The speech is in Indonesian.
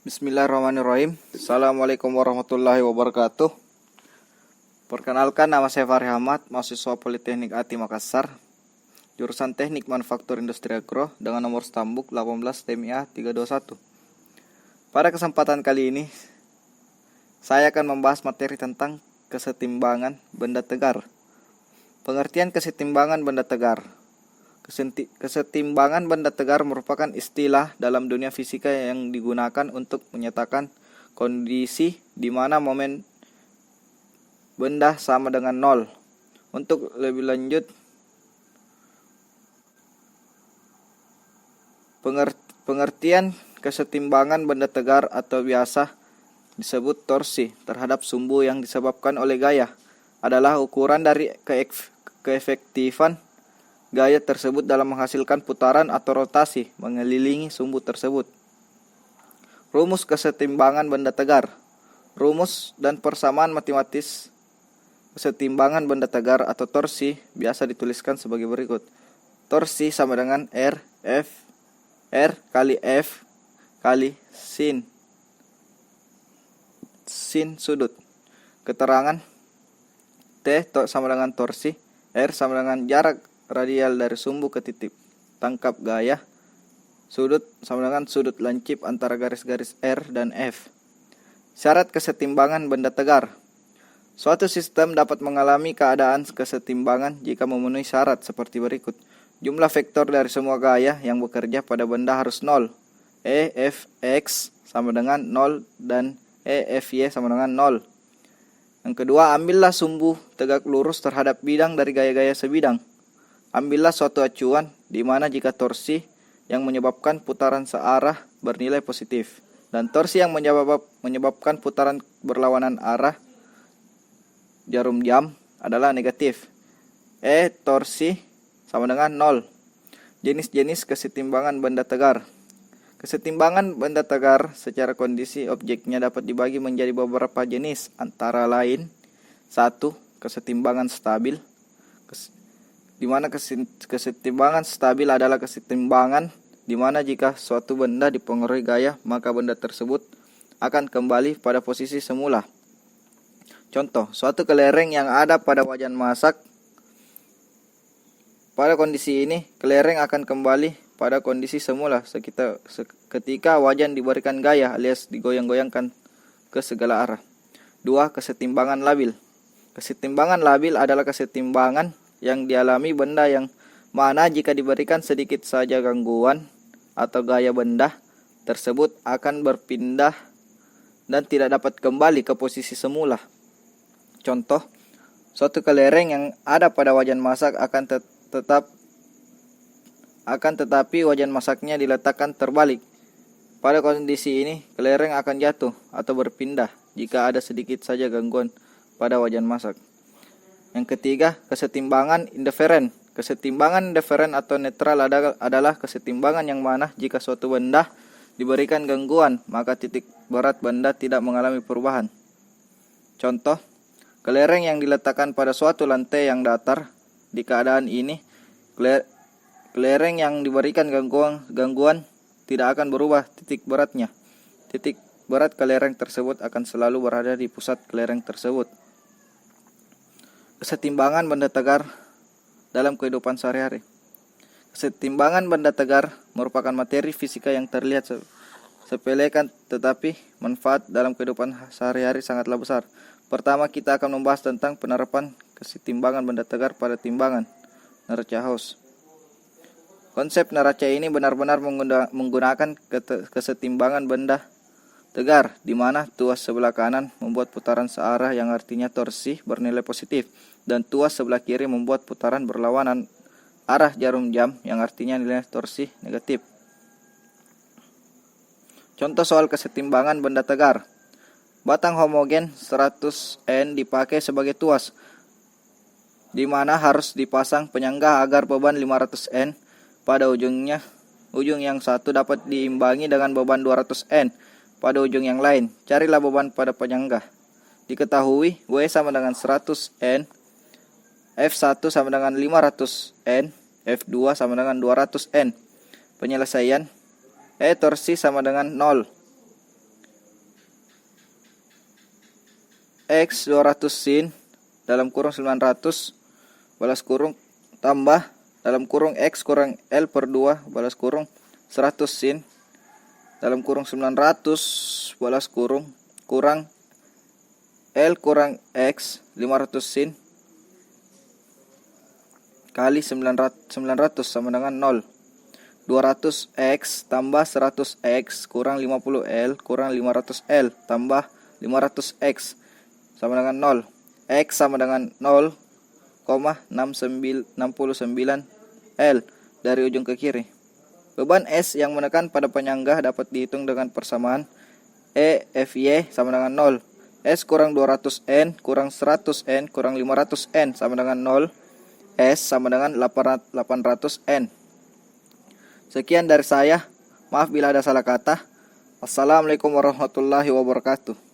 Bismillahirrahmanirrahim. Assalamualaikum warahmatullahi wabarakatuh. Perkenalkan, nama saya Fahri Ahmad, mahasiswa Politeknik ATI Makassar, jurusan Teknik Manufaktur Industri Agro dengan nomor stambuk 18 TMIA 321. Pada kesempatan kali ini, saya akan membahas materi tentang kesetimbangan benda tegar. Pengertian kesetimbangan benda tegar. Kesetimbangan benda tegar merupakan istilah dalam dunia fisika yang digunakan untuk menyatakan kondisi di mana momen benda sama dengan nol. Untuk lebih lanjut, pengertian kesetimbangan benda tegar atau biasa disebut torsi terhadap sumbu yang disebabkan oleh gaya adalah ukuran dari keefektifan gaya tersebut dalam menghasilkan putaran atau rotasi mengelilingi sumbu tersebut. Rumus kesetimbangan benda tegar. Rumus dan persamaan matematis kesetimbangan benda tegar atau torsi biasa dituliskan sebagai berikut. Torsi sama dengan R kali F kali sin sudut. Keterangan T sama dengan torsi, R sama dengan jarak radial dari sumbu ke titik tangkap gaya, sudut sama dengan sudut lancip antara garis-garis R dan F. Syarat kesetimbangan benda tegar. Suatu sistem dapat mengalami keadaan kesetimbangan jika memenuhi syarat seperti berikut. Jumlah vektor dari semua gaya yang bekerja pada benda harus 0. Fx sama dengan 0 dan Fy sama dengan 0. Yang kedua, ambillah sumbu tegak lurus terhadap bidang dari gaya-gaya sebidang. Ambillah suatu acuan di mana jika torsi yang menyebabkan putaran searah bernilai positif dan torsi yang menyebabkan putaran berlawanan arah jarum jam adalah negatif. Torsi sama dengan 0. Jenis-jenis kesetimbangan benda tegar. Kesetimbangan benda tegar secara kondisi objeknya dapat dibagi menjadi beberapa jenis, antara lain 1. Kesetimbangan stabil, di mana kesetimbangan stabil adalah kesetimbangan di mana jika suatu benda dipengaruhi gaya, maka benda tersebut akan kembali pada posisi semula. Contoh, suatu kelereng yang ada pada wajan masak. Pada kondisi ini, kelereng akan kembali pada kondisi semula ketika wajan diberikan gaya alias digoyang-goyangkan ke segala arah. 2. Kesetimbangan labil. Kesetimbangan labil adalah kesetimbangan yang dialami benda yang mana jika diberikan sedikit saja gangguan atau gaya benda tersebut akan berpindah dan tidak dapat kembali ke posisi semula. Contoh, suatu kelereng yang ada pada wajan masak tetapi wajan masaknya diletakkan terbalik. Pada kondisi ini, kelereng akan jatuh atau berpindah jika ada sedikit saja gangguan pada wajan masak. Yang ketiga, kesetimbangan indiferen. Kesetimbangan indiferen atau netral adalah kesetimbangan yang mana jika suatu benda diberikan gangguan, maka titik berat benda tidak mengalami perubahan. Contoh, kelereng yang diletakkan pada suatu lantai yang datar. Di keadaan ini, kelereng yang diberikan gangguan tidak akan berubah titik beratnya. Titik berat kelereng tersebut akan selalu berada di pusat kelereng tersebut. Kesetimbangan benda tegar dalam kehidupan sehari-hari. Kesetimbangan benda tegar merupakan materi fisika yang terlihat sepele tetapi manfaat dalam kehidupan sehari-hari sangatlah besar. Pertama, kita akan membahas tentang penerapan kesetimbangan benda tegar pada timbangan neraca Gauss. Konsep neraca ini benar-benar menggunakan kesetimbangan benda tegar, di mana tuas sebelah kanan membuat putaran searah yang artinya torsi bernilai positif, dan tuas sebelah kiri membuat putaran berlawanan arah jarum jam yang artinya nilai torsi negatif. Contoh soal kesetimbangan benda tegar. Batang homogen 100N dipakai sebagai tuas, di mana harus dipasang penyangga agar beban 500N pada ujung yang satu dapat diimbangi dengan beban 200N pada ujung yang lain. Carilah beban pada penyangga. Diketahui W sama dengan 100N, F1 sama dengan 500N, F2 sama dengan 200N. Penyelesaian, torsi sama dengan 0. X 200 sin dalam kurung 900 balas kurung tambah dalam kurung X kurang L per 2 balas kurung 100 sin dalam kurung 900 balas kurung kurang L kurang X 500 sin kali 900 sama dengan 0. 200X tambah 100X kurang 50L kurang 500L tambah 500X sama dengan 0. X sama dengan 0,69L dari ujung ke kiri. Beban S yang menekan pada penyangga dapat dihitung dengan persamaan EFY sama dengan 0. S kurang 200N kurang 100N kurang 500N sama dengan 0. S sama dengan 800N. Sekian dari saya. Maaf bila ada salah kata. Assalamualaikum warahmatullahi wabarakatuh.